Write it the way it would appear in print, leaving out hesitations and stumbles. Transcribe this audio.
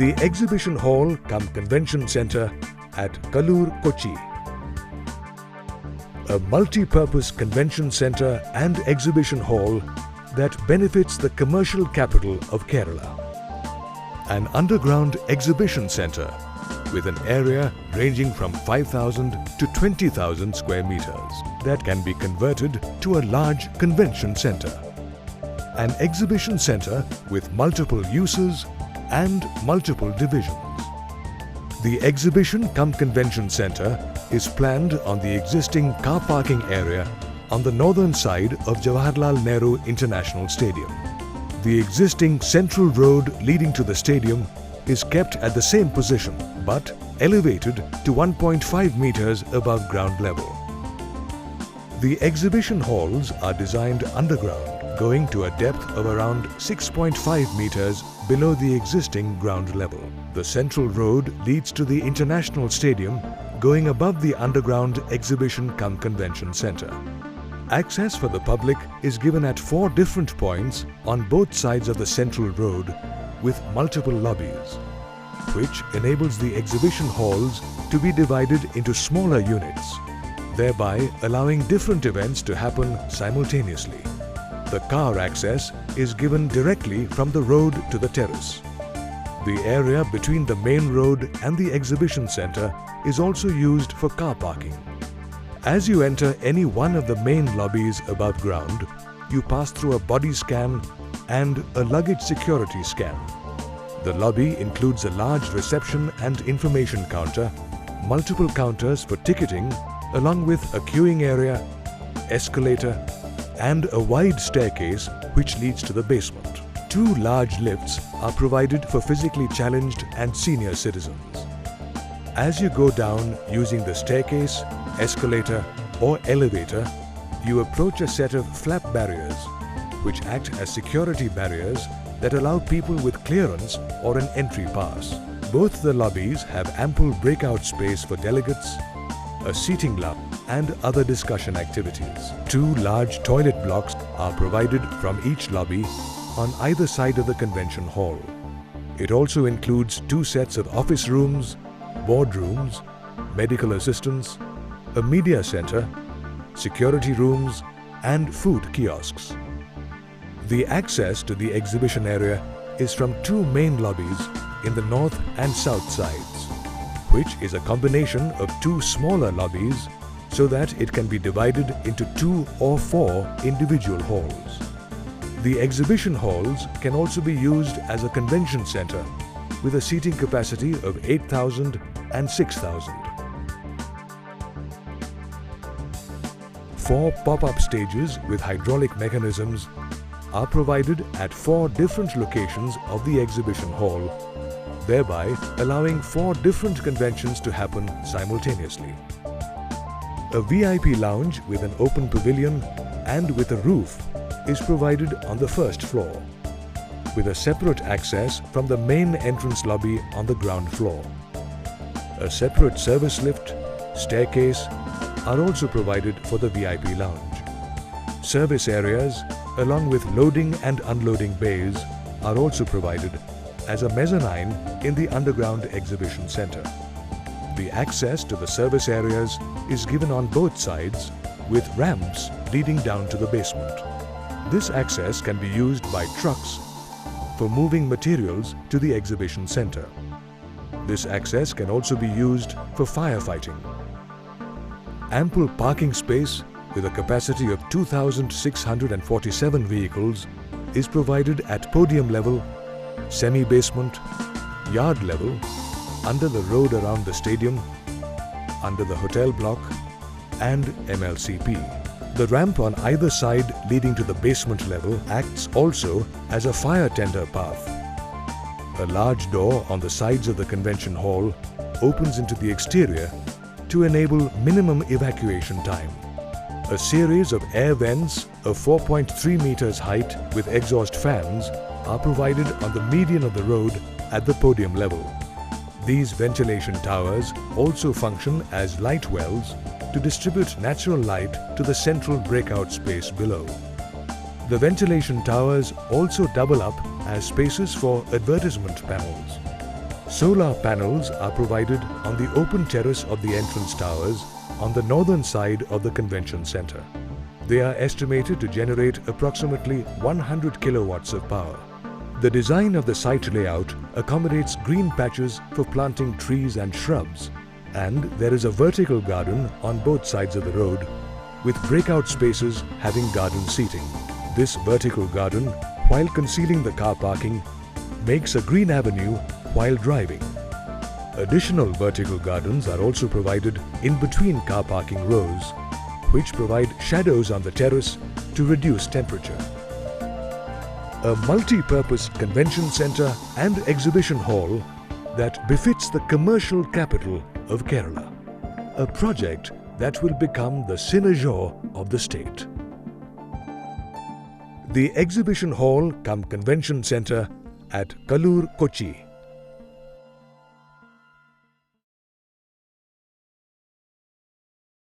The Exhibition Hall cum Convention Centre at Kallur, Kochi. A multi-purpose convention centre and exhibition hall that benefits the commercial capital of Kerala. An underground exhibition centre with an area ranging from 5,000 to 20,000 square meters that can be converted to a large convention centre. An exhibition centre with multiple uses and multiple divisions. The Exhibition cum Convention Centre is planned on the existing car parking area on the northern side of Jawaharlal Nehru International Stadium. The existing central road leading to the stadium is kept at the same position but elevated to 1.5 meters above ground level. The exhibition halls are designed underground, going to a depth of around 6.5 meters below the existing ground level. The central road leads to the International Stadium, going above the underground Exhibition cum Convention Centre. Access for the public is given at 4 different points on both sides of the central road with multiple lobbies, which enables the exhibition halls to be divided into smaller units, thereby allowing different events to happen simultaneously. The car access is given directly from the road to the terrace. The area between the main road and the exhibition centre is also used for car parking. As you enter any one of the main lobbies above ground, you pass through a body scan and a luggage security scan. The lobby includes a large reception and information counter, multiple counters for ticketing, along with a queuing area, escalator, and a wide staircase which leads to the basement. 2 large lifts are provided for physically challenged and senior citizens. As you go down using the staircase, escalator or elevator, you approach a set of flap barriers which act as security barriers that allow people with clearance or an entry pass. Both the lobbies have ample breakout space for delegates, a seating lounge and other discussion activities. 2 large toilet blocks are provided from each lobby on either side of the convention hall. It also includes 2 sets of office rooms, boardrooms, medical assistants, a media center, security rooms and food kiosks. The access to the exhibition area is from 2 main lobbies in the north and south sides, which is a combination of 2 smaller lobbies so that it can be divided into 2 or 4 individual halls. The exhibition halls can also be used as a convention center with a seating capacity of 8,000 and 6,000. 4 pop-up stages with hydraulic mechanisms are provided at 4 different locations of the exhibition hall, thereby allowing 4 different conventions to happen simultaneously. A VIP lounge with an open pavilion and with a roof is provided on the first floor, with a separate access from the main entrance lobby on the ground floor. A separate service lift, staircase are also provided for the VIP lounge. Service areas along with loading and unloading bays are also provided as a mezzanine in the underground exhibition center. The access to the service areas is given on both sides with ramps leading down to the basement. This access can be used by trucks for moving materials to the exhibition center. This access can also be used for firefighting. Ample parking space with a capacity of 2,647 vehicles is provided at podium level, semi-basement, yard level, under the road around the stadium, under the hotel block and MLCP. The ramp on either side leading to the basement level acts also as a fire tender path. A large door on the sides of the convention hall opens into the exterior to enable minimum evacuation time. A series of air vents of 4.3 meters height with exhaust fans are provided on the median of the road at the podium level. These ventilation towers also function as light wells to distribute natural light to the central breakout space below. The ventilation towers also double up as spaces for advertisement panels. Solar panels are provided on the open terrace of the entrance towers on the northern side of the convention center. They are estimated to generate approximately 100 kilowatts of power. The design of the site layout accommodates green patches for planting trees and shrubs, and there is a vertical garden on both sides of the road with breakout spaces having garden seating. This vertical garden, while concealing the car parking, makes a green avenue while driving. Additional vertical gardens are also provided in between car parking rows, which provide shadows on the terrace to reduce temperature. A multi-purpose convention center and exhibition hall that befits the commercial capital of Kerala. A project that will become the cynosure of the state. The exhibition hall cum convention center at Kallur, Kochi.